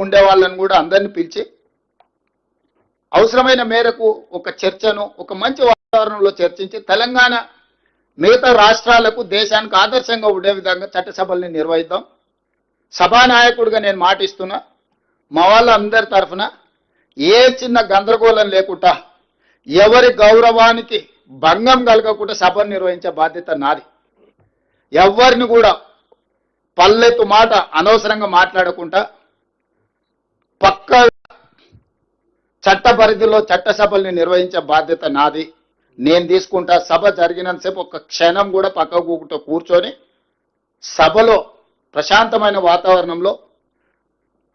ఉండే వాళ్ళని కూడా అందరిని పిలిచి అవసరమైన మేరకు ఒక చర్చను ఒక మంచి వాతావరణంలో చర్చించి తెలంగాణ మిగతా రాష్ట్రాలకు దేశానికి ఆదర్శంగా ఉండే విధంగా చట్టసభల్ని నిర్వహిద్దాం. సభానాయకుడిగా నేను మాటిస్తున్నా, మా వాళ్ళందరి తరఫున ఏ చిన్న గందరగోళం లేకుండా ఎవరి గౌరవానికి భంగం కలగకుండా సభను నిర్వహించే బాధ్యత నాది. ఎవరిని కూడా పల్లెత్తు మాట అనవసరంగా మాట్లాడకుండా పక్క చట్ట పరిధిలో చట్టసభల్ని నిర్వహించే బాధ్యత నాది. నేను తీసుకుంటా. సభ జరిగినంతసేపు ఒక్క క్షణం కూడా పక్కకు కూర్చొని సభలో ప్రశాంతమైన వాతావరణంలో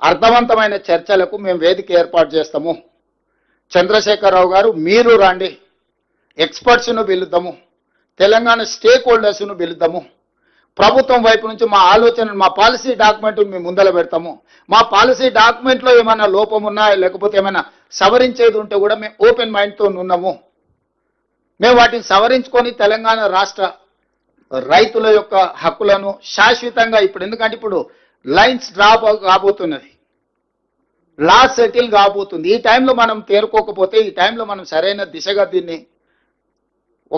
అర్థవంతమైన చర్చలకు మేము వేదిక ఏర్పాటు చేస్తాము. చంద్రశేఖరరావు గారు మీరు రండి, ఎక్స్పర్ట్స్ను పిలుద్దాము, తెలంగాణ స్టేక్ హోల్డర్స్ను పిలుద్దాము, ప్రభుత్వం వైపు నుంచి మా ఆలోచన మా పాలసీ డాక్యుమెంట్ మేము ముందర పెడతాము. మా పాలసీ డాక్యుమెంట్లో ఏమైనా లోపం ఉన్నా లేకపోతే ఏమైనా సవరించేది ఉంటే కూడా మేము ఓపెన్ మైండ్తో ఉన్నాము. మేము వాటిని సవరించుకొని తెలంగాణ రాష్ట్ర రైతుల యొక్క హక్కులను శాశ్వతంగా ఎందుకంటే ఇప్పుడు లైన్స్ డ్రాప్ కాబోతున్నది, లా సెటిల్ కాబోతుంది. ఈ టైంలో మనం తేరుకోకపోతే, ఈ టైంలో మనం సరైన దిశగా దీన్ని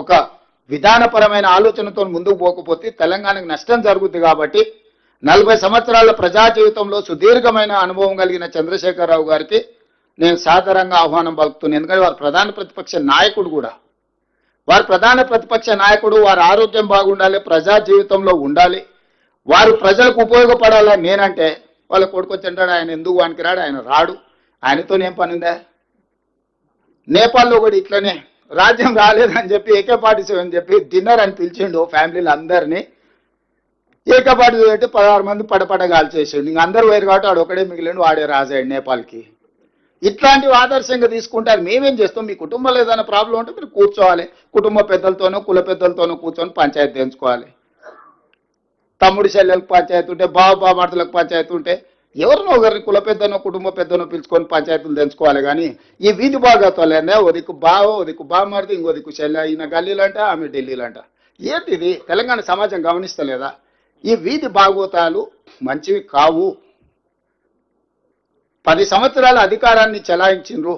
ఒక విధానపరమైన ఆలోచనతో ముందుకు పోకపోతే తెలంగాణకు నష్టం జరుగుతుంది. కాబట్టి 40 సంవత్సరాల ప్రజా జీవితంలో సుదీర్ఘమైన అనుభవం కలిగిన చంద్రశేఖరరావు గారికి నేను సాధారణంగా ఆహ్వానం పలుకుతున్నాను. ఎందుకంటే వారు ప్రధాన ప్రతిపక్ష నాయకుడు కూడా. వారు ప్రధాన ప్రతిపక్ష నాయకుడు, వారి ఆరోగ్యం బాగుండాలి, ప్రజా జీవితంలో ఉండాలి, వారు ప్రజలకు ఉపయోగపడాలని నేనంటే వాళ్ళ కొడుకు వచ్చింటాడు, ఆయన ఎందుకు వానికి రాడు, ఆయన రాడు, ఆయనతోనేం పని ఉందా? నేపాల్లో కూడా ఇట్లనే రాజ్యం రాలేదని చెప్పి AK-47 అని చెప్పి డిన్నర్ అని పిలిచిండు ఫ్యామిలీలు అందరినీ. AK-47 పెట్టి 16 మంది పడపడగాలు చేసిండు. ఇంక అందరూ వేరు కాబట్టి వాడు ఒకడే మిగిలిండు, వాడే రాజాడు నేపాల్కి. ఇట్లాంటివి ఆదర్శంగా తీసుకుంటారు. మేమేం చేస్తాం, మీ కుటుంబంలో ఏదైనా ప్రాబ్లం ఉంటే మీరు కూర్చోవాలి, కుటుంబ పెద్దలతోనో కుల పెద్దలతోనో కూర్చొని పంచాయతీ తెంచుకోవాలి. తమ్ముడి చెల్లెలకు పంచాయతీ ఉంటే, బావబామర్దులకు పంచాయతీ ఉంటే ఎవరినో ఒకరిని కుల పెద్దనో కుటుంబ పెద్దనో పిలుచుకొని పంచాయతీలు తెంచుకోవాలి. కానీ ఈ వీధి భాగత్వాలనే ఓ దిక్కు బావ, ఓ దిక్కు బామర్ది, ఇంకో దిక్కు చెల్లె, ఈయన గల్లీలంట ఆమె ఢిల్లీలంట. ఏంటి ఇది? తెలంగాణ సమాజం గమనిస్తలేదా? ఈ వీధి భాగవతాలు మంచివి కావు. 10 సంవత్సరాల అధికారాన్ని చెలాయించిండ్రు.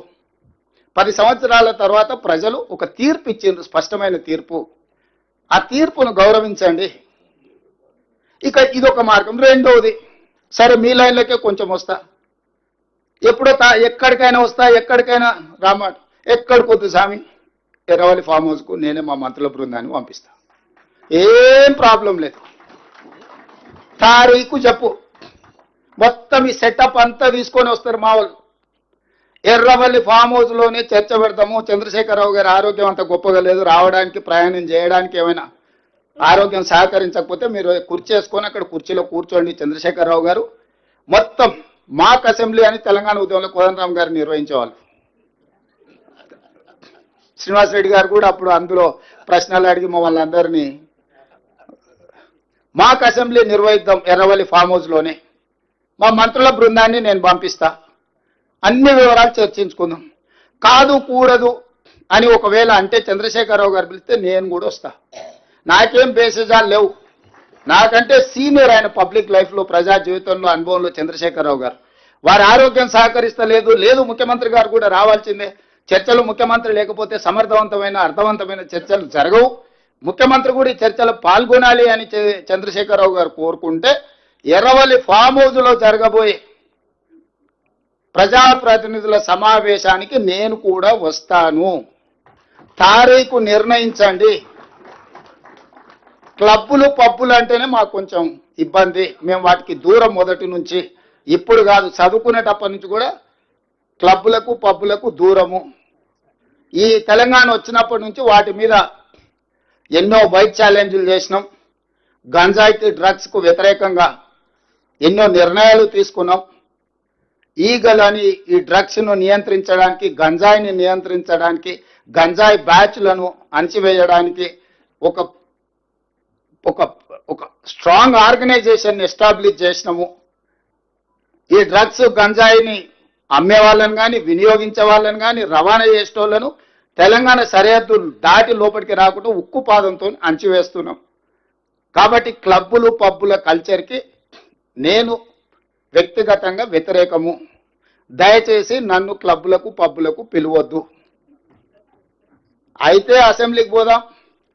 10 సంవత్సరాల తర్వాత ప్రజలు ఒక తీర్పు ఇచ్చిండ్రు, స్పష్టమైన తీర్పు. ఆ తీర్పును గౌరవించండి. ఇక ఇదొక మార్గం. రెండవది, సరే మీ లైన్లకే కొంచెం వస్తా, ఎప్పుడో ఎక్కడికైనా వస్తా, ఎక్కడికైనా రామాట, ఎక్కడికి వద్దు స్వామి, ఎర్రవల్లి ఫామ్ హౌస్కు నేనే మా మంత్రుల బృందాన్ని పంపిస్తా, ఏం ప్రాబ్లం లేదు. తారీఖు చెప్పు, మొత్తం ఈ సెటప్ అంతా తీసుకొని వస్తారు మా వాళ్ళు. ఎర్రవల్లి ఫామ్ హౌస్లోనే చర్చ పెడతాము. చంద్రశేఖరరావు గారి ఆరోగ్యం అంత గొప్పగా లేదు, రావడానికి ప్రయాణం చేయడానికి ఏమైనా ఆరోగ్యం సహకరించకపోతే మీరు కుర్చీ వేసుకొని అక్కడ కుర్చీలో కూర్చోండి. చంద్రశేఖరరావు గారు మొత్తం మాక్ అసెంబ్లీ అని తెలంగాణ ఉద్యమంలో కోదండరామ్ గారు నిర్వహించేవాళ్ళు. శ్రీనివాస్ రెడ్డి గారు కూడా అప్పుడు అందులో ప్రశ్నలు అడిగి మమ్మల్ని అందరినీ మాక్ అసెంబ్లీ నిర్వహిద్దాం ఎర్రవల్లి ఫామ్ హౌస్లోనే. మా మంత్రుల బృందాన్ని నేను పంపిస్తా, అన్ని వివరాలు చర్చించుకుందాం. కాదు కూడదు అని ఒకవేళ అంటే చంద్రశేఖరరావు గారు పిలిస్తే నేను కూడా వస్తా. నాకేం బేసిజాలు లేవు. నాకంటే సీనియర్ ఆయన పబ్లిక్ లైఫ్లో ప్రజా జీవితంలో అనుభవంలో చంద్రశేఖరరావు గారు. వారి ఆరోగ్యం సహకరిస్తలేదు, లేదు ముఖ్యమంత్రి గారు కూడా రావాల్సిందే. చర్చలు ముఖ్యమంత్రి లేకపోతే సమర్థవంతమైన అర్థవంతమైన చర్చలు జరగవు. ముఖ్యమంత్రి కూడా ఈ చర్చలు పాల్గొనాలి అని చంద్రశేఖరరావు గారు కోరుకుంటే ఎర్రవల్లి ఫామ్ హౌస్లో జరగబోయే ప్రజాప్రతినిధుల సమావేశానికి నేను కూడా వస్తాను. తారీఖు నిర్ణయించండి. క్లబ్బులు పబ్బులు అంటేనే మాకు కొంచెం ఇబ్బంది, మేము వాటికి దూరం మొదటి నుంచి. ఇప్పుడు కాదు, చదువుకునేటప్పటి నుంచి కూడా క్లబ్బులకు పబ్బులకు దూరము. ఈ తెలంగాణ వచ్చినప్పటి నుంచి వాటి మీద ఎన్నో బైక్ ఛాలెంజ్లు చేసినాం. గంజాయితీ డ్రగ్స్కు వ్యతిరేకంగా ఎన్నో నిర్ణయాలు తీసుకున్నాం. ఈగలని ఈ డ్రగ్స్ను నియంత్రించడానికి, గంజాయిని నియంత్రించడానికి, గంజాయి బ్యాచ్లను అణచివేయడానికి ఒక ఒక ఒక స్ట్రాంగ్ ఆర్గనైజేషన్ ఎస్టాబ్లిష్ చేసినాము. ఈ డ్రగ్స్ గంజాయిని అమ్మే వాళ్ళని కానీ, వినియోగించే వాళ్ళని కానీ, రవాణా చేసేటోళ్లను తెలంగాణ సరిహద్దులు దాటి లోపలికి రాకుండా ఉక్కు పాదంతో అణచివేస్తున్నాం. కాబట్టి క్లబ్బులు పబ్బుల కల్చర్కి నేను వ్యక్తిగతంగా వ్యతిరేకము. దయచేసి నన్ను క్లబ్లకు పబ్బులకు పిలవద్దు. అయితే అసెంబ్లీకి పోదాం,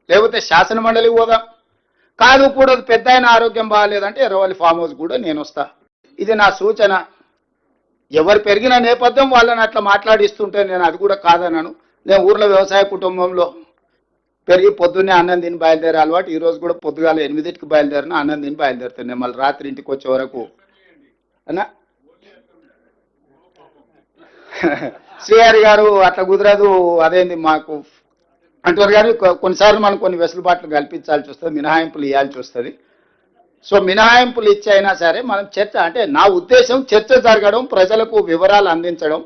లేకపోతే శాసన మండలికి పోదాం. కాదు కూడా పెద్ద ఆయన ఆరోగ్యం బాగాలేదంటే ఎర్రవల్లి ఫామ్ హౌస్ కూడా నేను వస్తా. ఇది నా సూచన. ఎవరు పెరిగిన నేపథ్యం వాళ్ళని అట్లా మాట్లాడిస్తుంటే నేను అది కూడా కాదన్నాను. నేను ఊర్లో వ్యవసాయ కుటుంబంలో పెరిగి పొద్దున్నే అన్నం తిని బయలుదేరే అలవాటు. ఈరోజు కూడా పొద్దుగాల 8కి బయలుదేరిన అన్నం తిని బయలుదేరుతాను. మళ్ళీ రాత్రి ఇంటికి వచ్చే వరకు అన్నా శ్రీహరి గారు అట్లా కుదరదు, అదేంది మాకు అంటారు. కానీ కొన్నిసార్లు మనం కొన్ని వెసులుబాట్లు కల్పించాల్సి వస్తుంది, మినహాయింపులు ఇవ్వాల్సి వస్తుంది. సో మినహాయింపులు ఇచ్చి అయినా సరే మనం చర్చ, అంటే నా ఉద్దేశం చర్చ జరగడం, ప్రజలకు వివరాలు అందించడం,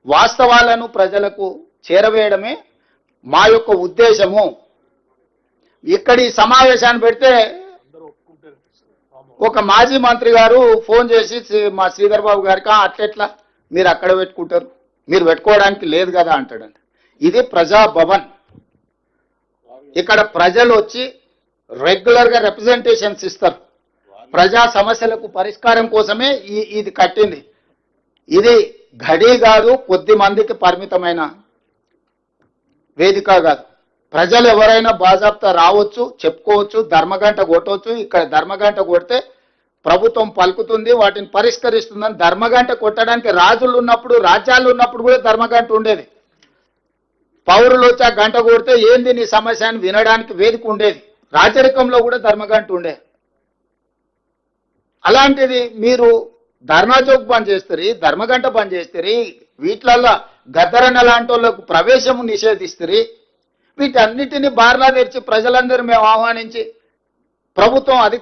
వాస్తవాలను ప్రజలకు చేరవేయడమే మా యొక్క ఉద్దేశము. ఇక్కడి సమావేశాన్ని పెడితే ఒక మాజీ మంత్రి గారు ఫోన్ చేసి మా శ్రీధర్ బాబు గారికి అట్లెట్లా మీరు అక్కడ పెట్టుకుంటారు, మీరు పెట్టుకోవడానికి లేదు కదా అంటాడండి. ఇది ప్రజాభవన్. ఇక్కడ ప్రజలు వచ్చి రెగ్యులర్గా రిప్రజెంటేషన్స్ ఇస్తారు. ప్రజా సమస్యలకు పరిష్కారం కోసమే ఇది కట్టింది. ఇది ఘడి కాదు, కొద్ది మందికి పరిమితమైన వేదిక కాదు. ప్రజలు ఎవరైనా బాజాప్తా రావచ్చు, చెప్పుకోవచ్చు, ధర్మగంట కొట్టవచ్చు. ఇక్కడ ధర్మగంట కొడితే ప్రభుత్వం పలుకుతుంది, వాటిని పరిష్కరిస్తుందని. ధర్మగంట కొట్టడానికి రాజులు ఉన్నప్పుడు, రాజ్యాలు ఉన్నప్పుడు కూడా ధర్మగంట ఉండేది. పౌరులు వచ్చి ఆ గంట కొడితే ఏంది నీ సమస్య అని వినడానికి వేదిక ఉండేది. రాజరికంలో కూడా ధర్మగంట ఉండేది. అలాంటిది మీరు ధర్నా చౌక్ బంద్ చేస్తారు, ధర్మగంట బంద్ చేస్తారు, వీటిలల్లో గద్దరన్న లాంటి వాళ్ళకు ప్రవేశము నిషేధిస్తారు. వీటన్నిటిని బార్లా తెరిచి ప్రజలందరూ మేము ఆహ్వానించి ప్రభుత్వం అధికారులు